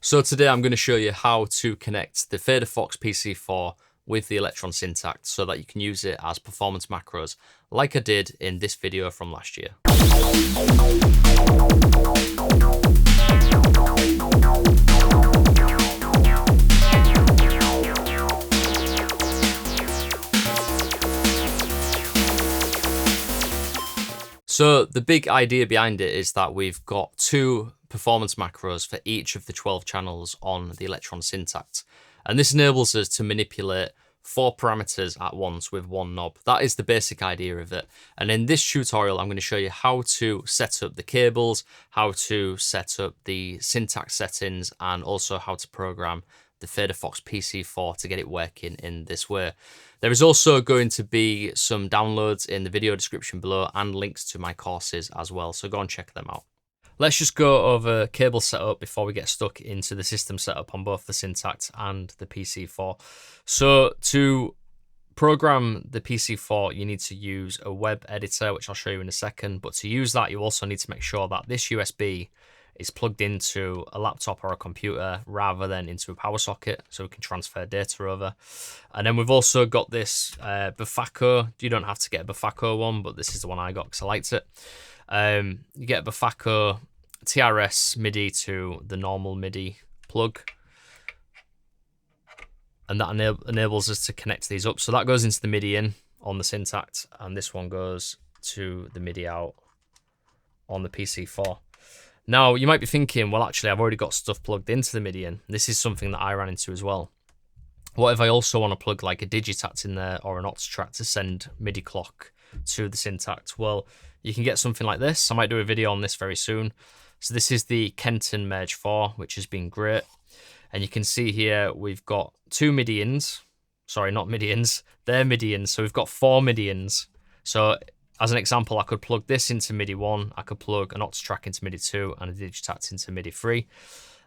So today I'm going to show you how to connect the FADERFOX PC4 with the Elektron Syntakt so that you can use it as performance macros like I did in this video from last year. So the big idea behind it is that we've got two performance macros for each of the 12 channels on the Elektron Syntakt. And this enables us to manipulate 4 parameters at once with one knob. That is the basic idea of it. And in this tutorial, I'm going to show you how to set up the cables, how to set up the Syntakt settings, and also how to program the FADERFOX PC4 to get it working in this way. There is also going to be some downloads in the video description below and links to my courses as well, so go and check them out. Let's just go over cable setup before we get stuck into the system setup on both the Syntakt and the PC4. So to program the PC4, you need to use a web editor, which I'll show you in a second. But to use that, you also need to make sure that this USB is plugged into a laptop or a computer rather than into a power socket, so we can transfer data over. And then we've also got this Bafaco. You don't have to get a Bafaco one, but this is the one I got because I liked it. You get a Bafaco TRS MIDI to the normal MIDI plug, and that enables us to connect these up. So that goes into the MIDI in on the Syntakt, and this one goes to the MIDI out on the PC4. Now, you might be thinking, well, actually, I've already got stuff plugged into the MIDI in. This is something that I ran into as well. What if I also want to plug like a Digitact in there or an Octatrack to send MIDI clock to the Syntakt? Well, you can get something like this. I might do a video on this very soon. So this is the Kenton Merge 4, which has been great. And you can see here we've got 2 MIDI ins. Sorry, not MIDI ins. They're MIDI ins. So we've got 4 MIDI ins. So as an example, I could plug this into MIDI 1, I could plug an Octatrack into MIDI 2, and a Digitact into MIDI 3.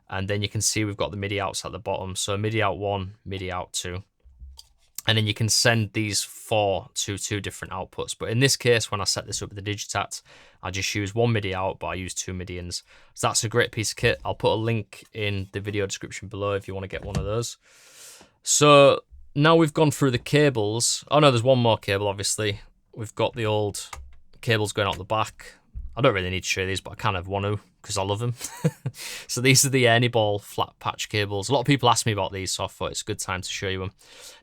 And then you can see we've got the MIDI outs at the bottom. So MIDI out 1, MIDI out 2. And then you can send these 4 to 2 different outputs. But in this case, when I set this up with the Digitact, I just use 1 MIDI out, but I use 2 MIDI ins. So that's a great piece of kit. I'll put a link in the video description below if you want to get one of those. So now we've gone through the cables. Oh no, there's one more cable, obviously. We've got the old cables going out the back. I don't really need to show these, but I kind of want to because I love them. So these are the Anyball flat patch cables. A lot of people ask me about these, so I thought it's a good time to show you them.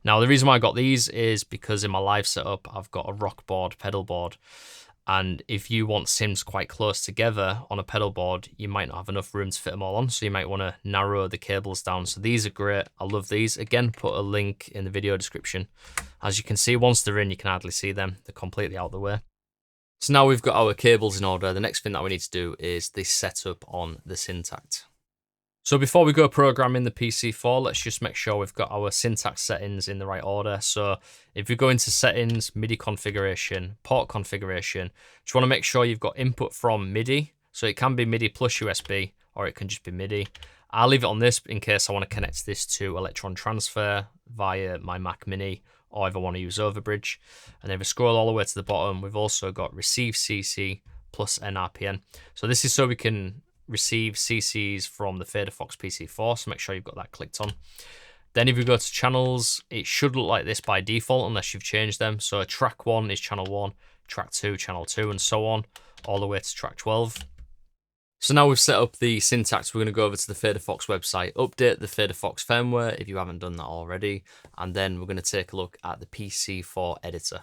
Now, the reason why I got these is because in my live setup, I've got a rock board, pedal board. And if you want sims quite close together on a pedal board, you might not have enough room to fit them all on. So you might want to narrow the cables down. So these are great. I love these. Again, put a link in the video description. As you can see, once they're in, you can hardly see them. They're completely out of the way. So now we've got our cables in order. The next thing that we need to do is the setup on the Syntakt. So before we go programming the PC4, let's just make sure we've got our Syntakt settings in the right order. So if you go into settings, MIDI configuration, port configuration, just want to make sure you've got input from MIDI. So it can be MIDI plus USB, or it can just be MIDI. I'll leave it on this in case I want to connect this to Elektron Transfer via my Mac Mini, or if I want to use Overbridge. And if we scroll all the way to the bottom, we've also got receive CC plus NRPN. So this is so we can receive CCs from the FADERFOX PC4, so make sure you've got that clicked on. Then if you go to channels, it should look like this by default unless you've changed them. So track 1 is channel 1, track 2, channel 2, and so on, all the way to track 12. So now we've set up the Syntakt, we're going to go over to the FADERFOX website, update the FADERFOX firmware if you haven't done that already, and then we're going to take a look at the PC4 editor.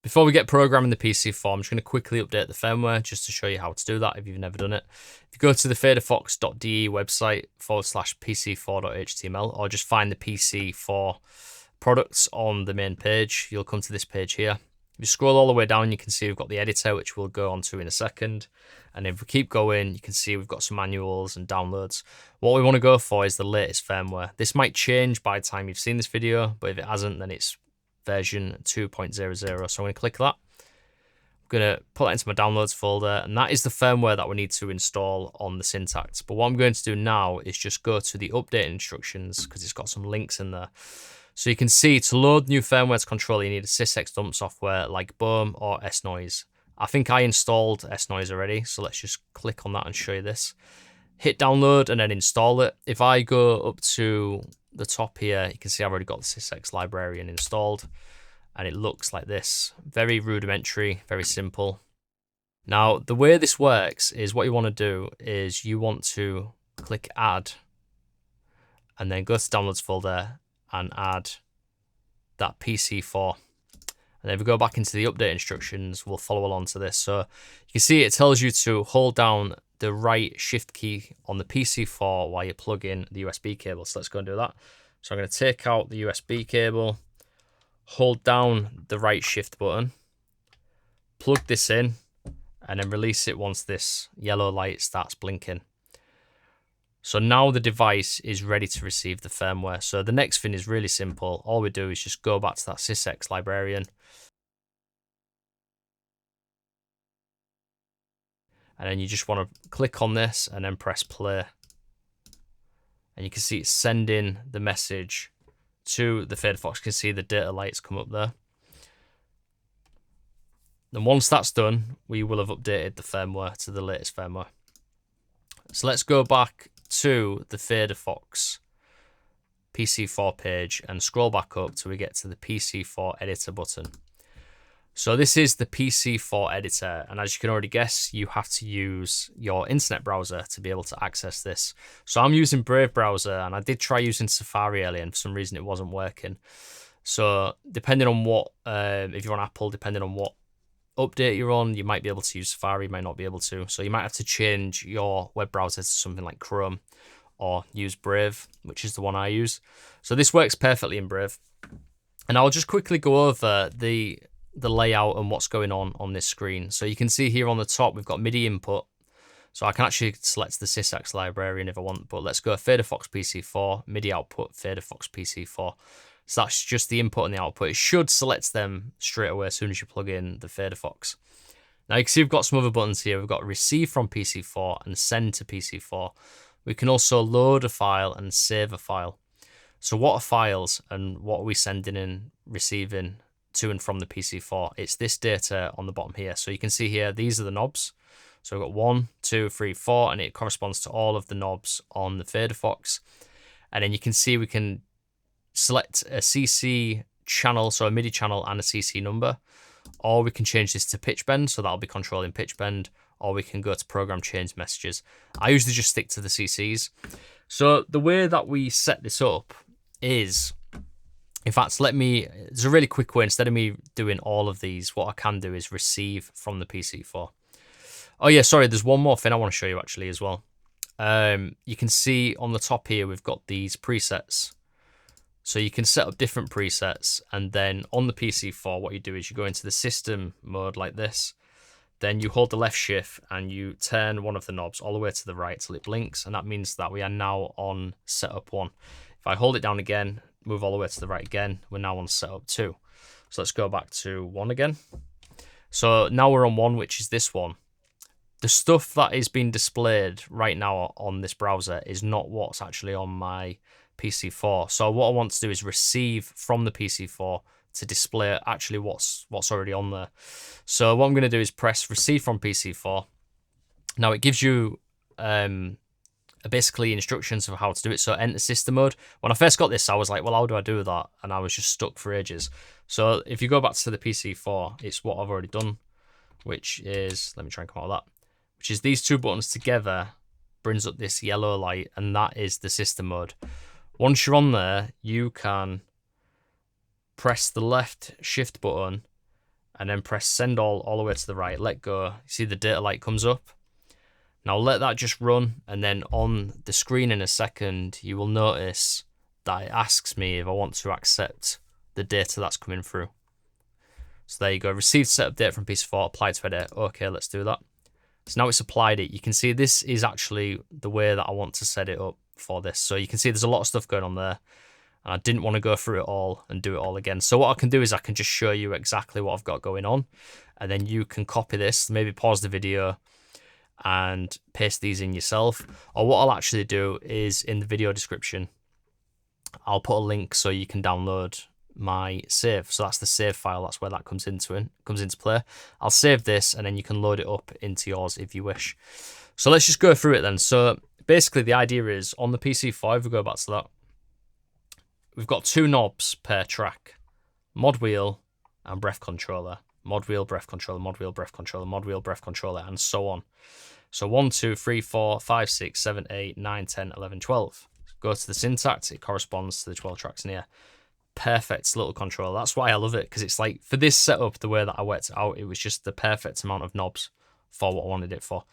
Before we get programming the PC4, I'm just going to quickly update the firmware just to show you how to do that if you've never done it. If you go to the faderfox.de website /PC4.html, or just find the PC4 products on the main page, you'll come to this page here. If you scroll all the way down, you can see we've got the editor, which we'll go on to in a second. And if we keep going, you can see we've got some manuals and downloads. What we want to go for is the latest firmware. This might change by the time you've seen this video, but if it hasn't, then it's version 2.00. So I'm going to click that. I'm going to put that into my downloads folder, and that is the firmware that we need to install on the Syntakt. But what I'm going to do now is just go to the update instructions because it's got some links in there. So you can see to load new firmware to control, you need a sysx dump software like Boom or S-Noise. I think I installed S-Noise already, so let's just click on that and show you this. hit download and then install it. If I go up to the top here, you can see I've already got the Syntakt librarian installed, and it looks like this. Very rudimentary, very simple. Now, the way this works is what you want to do is you want to click add and then go to downloads folder and add that PC4. And then if we go back into the update instructions, we'll follow along to this. So you can see it tells you to hold down the right shift key on the PC4 while you plug in the USB cable. So let's go and do that. So I'm going to take out the USB cable, hold down the right shift button, plug this in, and then release it once this yellow light starts blinking. So now the device is ready to receive the firmware. So the next thing is really simple. All we do is just go back to that Syntakt librarian. And then you just want to click on this and then press play. And you can see it's sending the message to the FaderFox. You can see the data lights come up there. Then once that's done, we will have updated the firmware to the latest firmware. So let's go back to the FaderFox PC4 page and scroll back up till we get to the PC4 editor button. So this is the PC4 editor, and as you can already guess, you have to use your internet browser to be able to access this. So I'm using Brave browser, and I did try using Safari earlier, and for some reason it wasn't working. So depending on what, if you're on Apple, depending on what update you're on, you might be able to use Safari, might not be able to. So you might have to change your web browser to something like Chrome or use Brave, which is the one I use. So this works perfectly in Brave. And I'll just quickly go over the layout and what's going on this screen. So you can see here on the top, we've got MIDI input. So I can actually select the Syntakt librarian if I want, but let's go FaderFox PC4, MIDI output, FaderFox PC4. So that's just the input and the output. It should select them straight away as soon as you plug in the FaderFox. Now you can see we've got some other buttons here. We've got receive from PC4 and send to PC4. We can also load a file and save a file. So what are files and what are we sending and receiving to and from the PC4? It's this data on the bottom here. So you can see here, these are the knobs. So we've got 1, 2, 3, 4, and it corresponds to all of the knobs on the FaderFox. And then you can see we can select a CC channel, so a MIDI channel and a CC number, or we can change this to pitch bend, so that'll be controlling pitch bend, or we can go to program change messages. I usually just stick to the CCs. So the way that we set this up is, in fact, there's a really quick way. Instead of me doing all of these, what I can do is receive from the PC4. Oh yeah, sorry, there's one more thing I want to show you actually as well. You can see on the top here, we've got these presets. So you can set up different presets, and then on the PC4, what you do is you go into the system mode like this. Then you hold the left shift and you turn one of the knobs all the way to the right till it blinks, and that means that we are now on setup 1. If I hold it down again, move all the way to the right again, we're now on setup 2. So let's go back to 1 again. So now we're on 1, which is this one. The stuff that is being displayed right now on this browser is not what's actually on my PC4. So what I want to do is receive from the PC4 to display actually what's already on there. So what I'm going to do is press receive from PC4. Now it gives you basically instructions of how to do it. So enter system mode. When I first got this, I was like, well, how do I do that? And I was just stuck for ages. So if you go back to the PC4, it's what I've already done, which is, let me try and come out of that, which is these two buttons together brings up this yellow light, and that is the system mode. Once you're on there, you can press the left shift button and then press send all the way to the right, let go. You see the data light comes up. Now let that just run, and then on the screen in a second, you will notice that it asks me if I want to accept the data that's coming through. So there you go, received setup data from PC4, applied to edit. Okay, let's do that. So now it's applied it. You can see this is actually the way that I want to set it up for this. So you can see there's a lot of stuff going on there, and I didn't want to go through it all and do it all again. So what I can do is I can just show you exactly what I've got going on, and then you can copy this, maybe pause the video and paste these in yourself. Or what I'll actually do is in the video description, I'll put a link so you can download my save. So that's the save file, that's where that comes into play. I'll save this and then you can load it up into yours if you wish. So let's just go through it then. So basically the idea is on the PC4, if we go back to that, we've got 2 knobs per track, mod wheel and breath controller, mod wheel, breath controller, mod wheel, breath controller, mod wheel, breath controller, and so on. So 1, 2, 3, 4, 5, 6, 7, 8, 9, 10, 11, 12. Go to the Syntakt, it corresponds to the 12 tracks in here. Perfect little controller. That's why I love it, because it's like, for this setup, the way that I worked it out, it was just the perfect amount of knobs for what I wanted it for.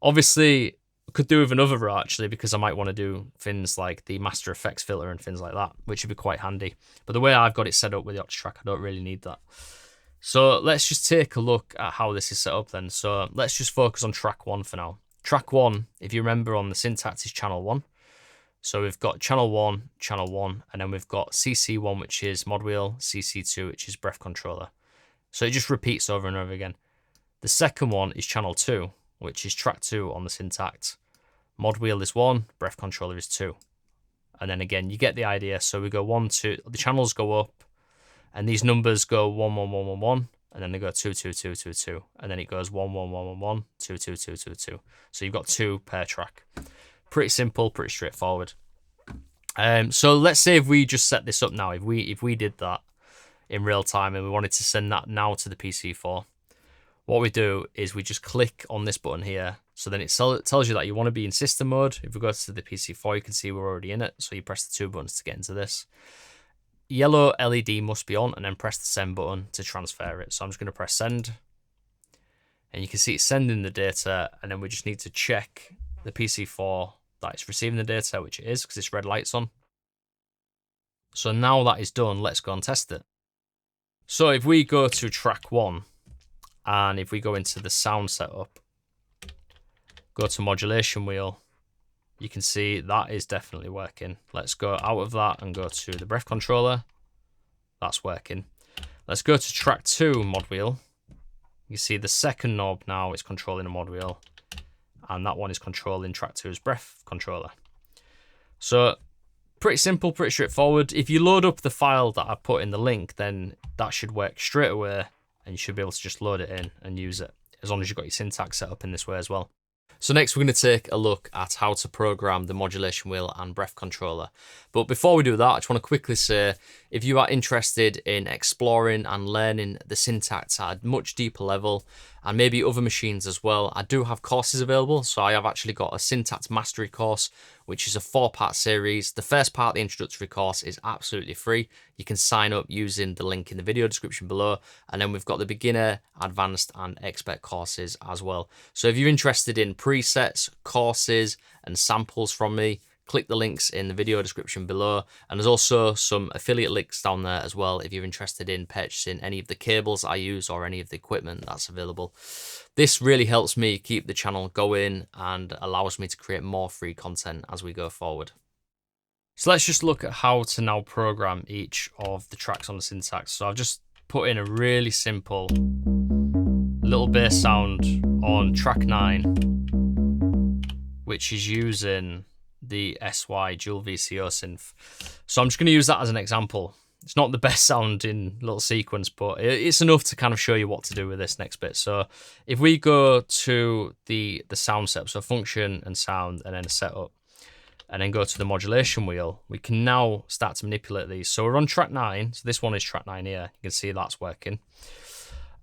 Obviously, I could do with another row actually, because I might want to do things like the master effects filter and things like that, which would be quite handy. But the way I've got it set up with the Octatrack, I don't really need that. So let's just take a look at how this is set up then. So let's just focus on track 1 for now. Track 1, if you remember on the Syntakt, is channel 1. So we've got channel 1, and then we've got CC1, which is mod wheel, CC2, which is breath controller. So it just repeats over and over again. The second one is channel 2, which is track 2 on the Syntakt. Mod wheel is 1, breath controller is 2. And then again, you get the idea. So we go 1, 2, the channels go up, and these numbers go 1, 1, 1, 1, 1, and then they go 2, 2, 2, 2, 2, and then it goes 1, 1, 1, 1, 1, 2, 2, 2, 2, 2. So you've got 2 per track. Pretty simple, pretty straightforward. So let's say if we just set this up now, if we did that in real time and we wanted to send that now to the PC4, what we do is we just click on this button here. So then it tells you that you want to be in system mode. If we go to the PC4, you can see we're already in it. So you press the 2 buttons to get into this. Yellow LED must be on, and then press the send button to transfer it. So I'm just going to press send, and you can see it's sending the data, and then we just need to check the PC4 that it's receiving the data, which it is because it's red lights on. So now that is done, let's go and test it. So if we go to track 1, and if we go into the sound setup, go to modulation wheel, you can see that is definitely working. Let's go out of that and go to the breath controller. That's working. Let's go to track 2 mod wheel. You see the second knob now is controlling the mod wheel, and that one is controlling track 2's breath controller. So pretty simple, pretty straightforward. If you load up the file that I put in the link, then that should work straight away, and you should be able to just load it in and use it, as long as you've got your Syntakt set up in this way as well. So next we're going to take a look at how to program the modulation wheel and breath controller. But before we do that, I just want to quickly say, if you are interested in exploring and learning the Syntakt at a much deeper level, and maybe other machines as well, I do have courses available. So I have actually got a Syntakt Mastery course, which is a 4-part series. The first part, the introductory course, is absolutely free. You can sign up using the link in the video description below. And then we've got the beginner, advanced and expert courses as well. So if you're interested in presets, courses and samples from me, click the links in the video description below. And there's also some affiliate links down there as well if you're interested in purchasing any of the cables I use or any of the equipment that's available. This really helps me keep the channel going and allows me to create more free content as we go forward. So let's just look at how to now program each of the tracks on the Syntakt. So I've just put in a really simple little bass sound on track 9, which is using the SY dual VCO synth. So I'm just going to use that as an example. It's not the best sounding little sequence, but it's enough to kind of show you what to do with this next bit. So if we go to the sound setup, so function and sound and then setup, and then go to the modulation wheel, we can now start to manipulate these. So we're on track 9. So this one is track 9 here. You can see that's working.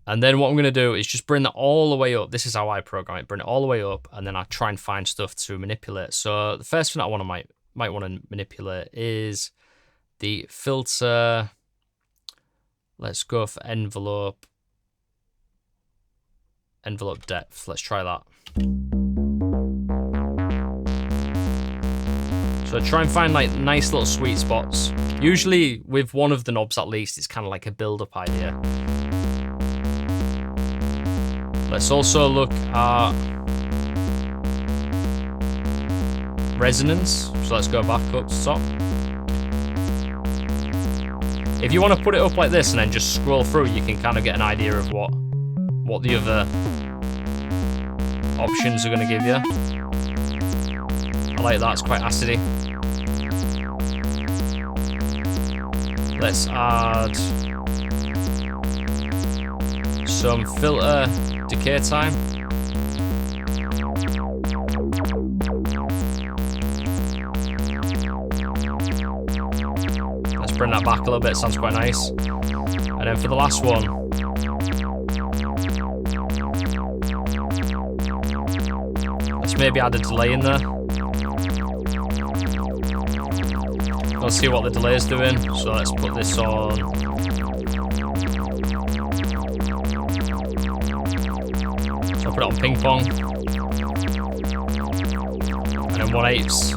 And then what I'm going to do is just bring that all the way up. This is how I program it. Bring it all the way up, and then I try and find stuff to manipulate. So the first thing I might want to manipulate is the filter. Let's go for envelope depth. Let's try that. So try and find like nice little sweet spots. Usually with one of the knobs at least, it's kind of like a build-up idea. Let's also look at resonance. So let's go back up to top. If you want to put it up like this and then just scroll through, you can kind of get an idea of what the other options are going to give you. I like that, it's quite acidy. Let's add some filter decay time. bring that back a little bit, sounds quite nice. And then for the last one, let's maybe add a delay in there. Let's see what the delay is doing. So let's put this on. So I'll put it on ping pong. And then 1/8.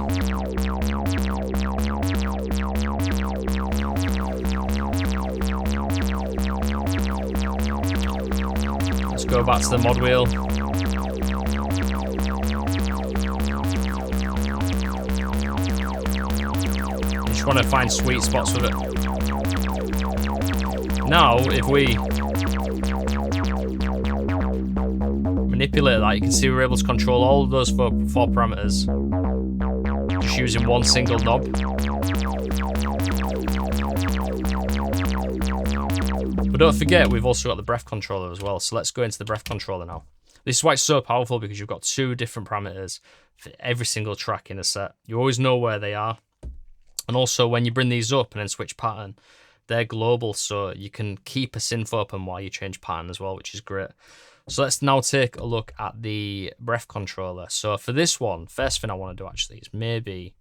Let's go back to the mod wheel. Want to find sweet spots with it. Now, if we manipulate that, you can see we're able to control all of those four parameters just using one single knob. But don't forget, we've also got the breath controller as well. So let's go into the breath controller now. This is why it's so powerful, because you've got 2 different parameters for every single track in a set. You always know where they are. And also, when you bring these up and then switch pattern, they're global, so you can keep a synth open while you change pattern as well, which is great. So let's now take a look at the breath controller. So for this one, first thing I want to do actually is maybe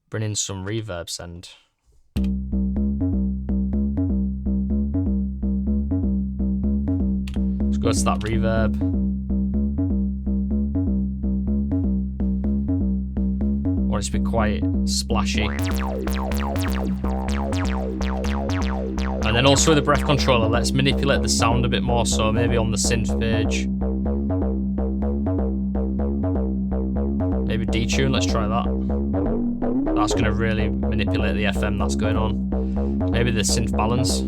bring in some reverb send. Let's go to that reverb. Or it's a bit quite splashy. And then also with the breath controller, let's manipulate the sound a bit more, so maybe on the synth page. Maybe detune, let's try that. That's going to really manipulate the FM that's going on. Maybe the synth balance.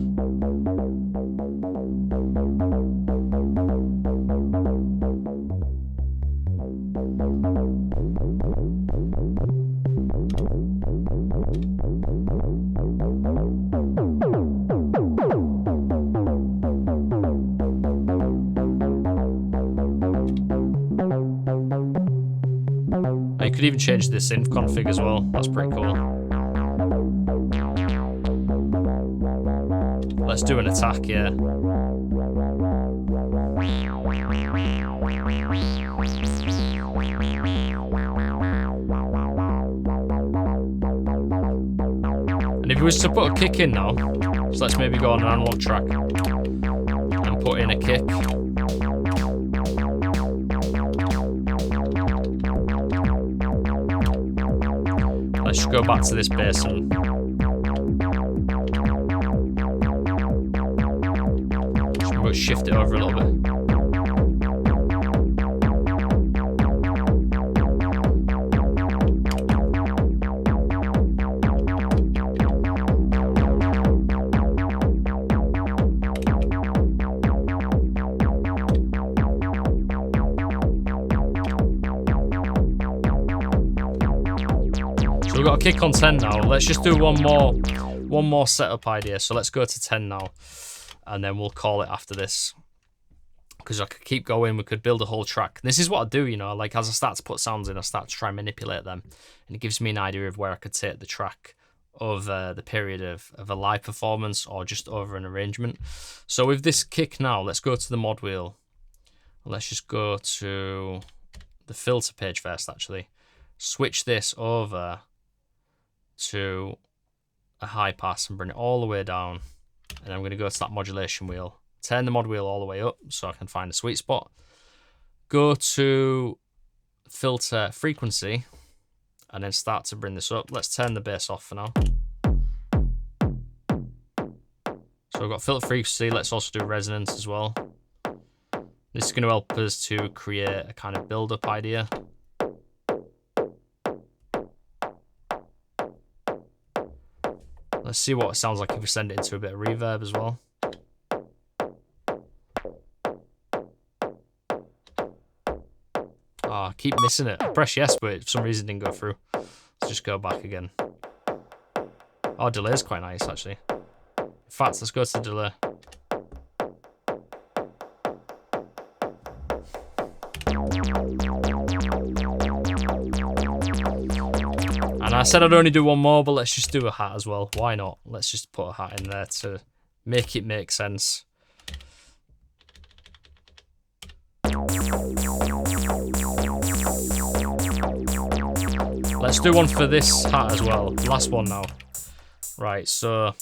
You could even change the synth config as well. That's pretty cool. Let's do an attack, yeah. And if we was to put a kick in now, so let's maybe go on an analog track and put in a kick. Let's just go back to this bass and we'll shift it over a little bit. We've got a kick on 10 now. Let's just do one more setup idea. So let's go to 10 now, and then we'll call it after this. Because I could keep going, we could build a whole track. This is what I do, you know, like as I start to put sounds in, I start to try and manipulate them, and it gives me an idea of where I could take the track over the period of a live performance or just over an arrangement. So with this kick now, let's go to the mod wheel. Let's just go to the filter page first, actually. Switch this over to a high pass and bring it all the way down, and I'm going to go to that modulation wheel, turn the mod wheel all the way up so I can find a sweet spot, go to filter frequency, and then start to bring this up. Let's turn the bass off for now. So we've got filter frequency. Let's also do resonance as well. This is going to help us to create a kind of build-up idea. Let's see what it sounds like if we send it into a bit of reverb as well. I keep missing it. I press yes, but for some reason it didn't go through. Let's just go back again. Oh, delay is quite nice, actually. In fact, let's go to the delay. And I said I'd only do one more, but let's just do a hat as well. Why not? Let's just put a hat in there to make it make sense. Let's do one for this hat as well. Last one now. Right, so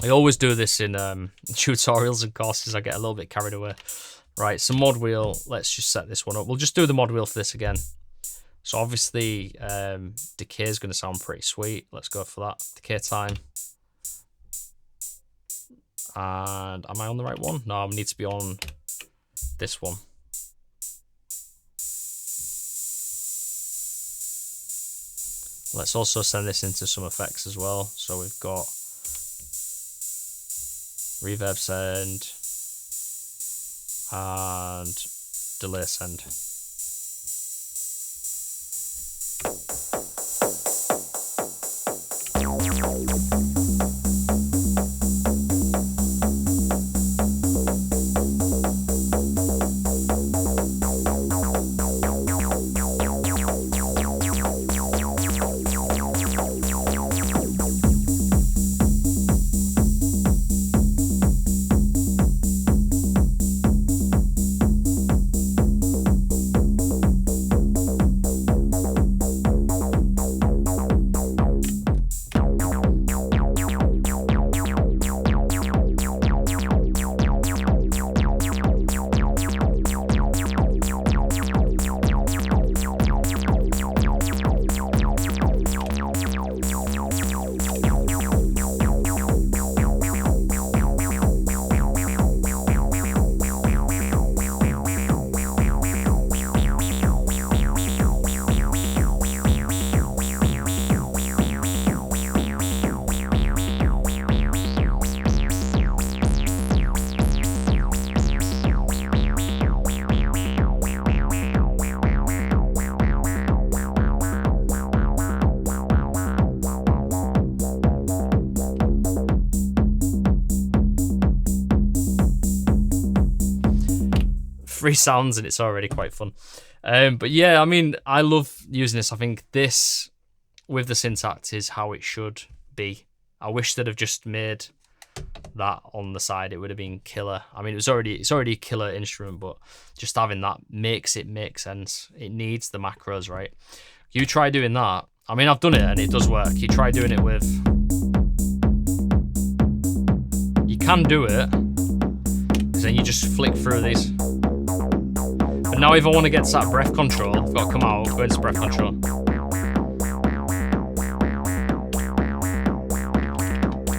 I always do this in tutorials and courses. I get a little bit carried away. Right, so mod wheel. Let's just set this one up. We'll just do the mod wheel for this again. So obviously, decay is going to sound pretty sweet. Let's go for that. Decay time. And am I on the right one? No, I need to be on this one. Let's also send this into some effects as well. So we've got reverb send and delay send. Free sounds and it's already quite fun. But yeah, I mean, I love using this. I think this with the Syntakt is how it should be. I wish they'd have just made that on the side. It would have been killer. I mean, it's already a killer instrument, but just having that makes it make sense. It needs the macros, right? You try doing that. I mean, I've done it and it does work. You try doing it with... You can do it, because then you just flick through these. But now if I want to get to that breath control, I've got to come out, go into breath control.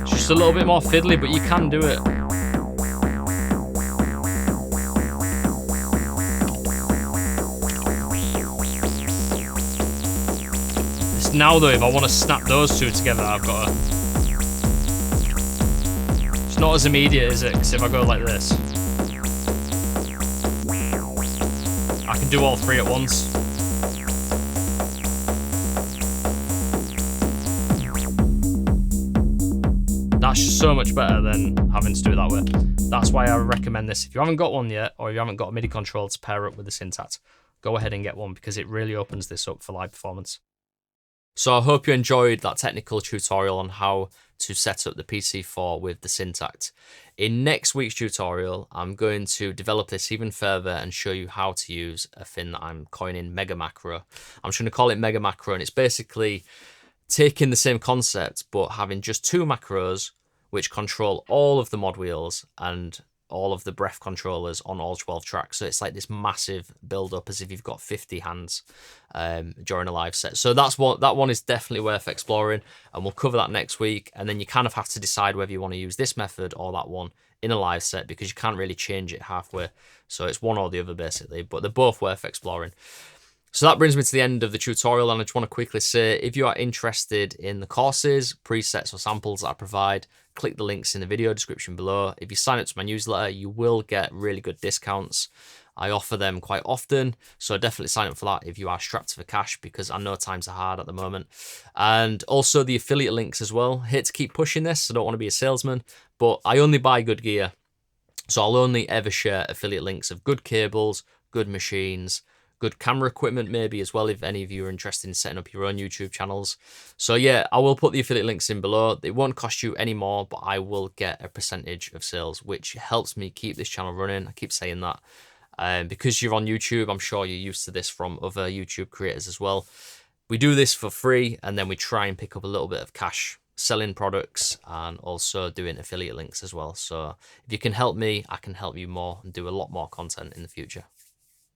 It's just a little bit more fiddly, but you can do it. It's now though, if I want to snap those two together, I've got to... It's not as immediate, is it? Because if I go like this, I can do all three at once. That's just so much better than having to do it that way. That's why I recommend this. If you haven't got one yet, or if you haven't got a MIDI control to pair up with the Syntakt, go ahead and get one, because it really opens this up for live performance. So I hope you enjoyed that technical tutorial on how to set up the PC4 with the Syntakt. In next week's tutorial, I'm going to develop this even further and show you how to use a thing that I'm coining Mega Macro. I'm just going to call it Mega Macro, and it's basically taking the same concept but having just two macros which control all of the mod wheels and all of the breath controllers on all 12 tracks. So it's like this massive build up as if you've got 50 hands during a live set. So that one is definitely worth exploring, and we'll cover that next week. And then you kind of have to decide whether you want to use this method or that one in a live set, because you can't really change it halfway. So it's one or the other basically, but they're both worth exploring. So that brings me to the end of the tutorial, and I just want to quickly say, if you are interested in the courses, presets or samples that I provide, click the links in the video description below. If you sign up to my newsletter, you will get really good discounts. I offer them quite often, so definitely sign up for that if you are strapped for cash, because I know times are hard at the moment. And also the affiliate links as well. Hate to keep pushing this, I don't want to be a salesman, but I only buy good gear. So I'll only ever share affiliate links of good cables, good machines, good camera equipment maybe as well, if any of you are interested in setting up your own YouTube channels. So yeah, I will put the affiliate links in below. It won't cost you any more, but I will get a percentage of sales, which helps me keep this channel running. I keep saying that. Because you're on YouTube, I'm sure you're used to this from other YouTube creators as well. We do this for free, and then we try and pick up a little bit of cash selling products and also doing affiliate links as well. So if you can help me, I can help you more and do a lot more content in the future.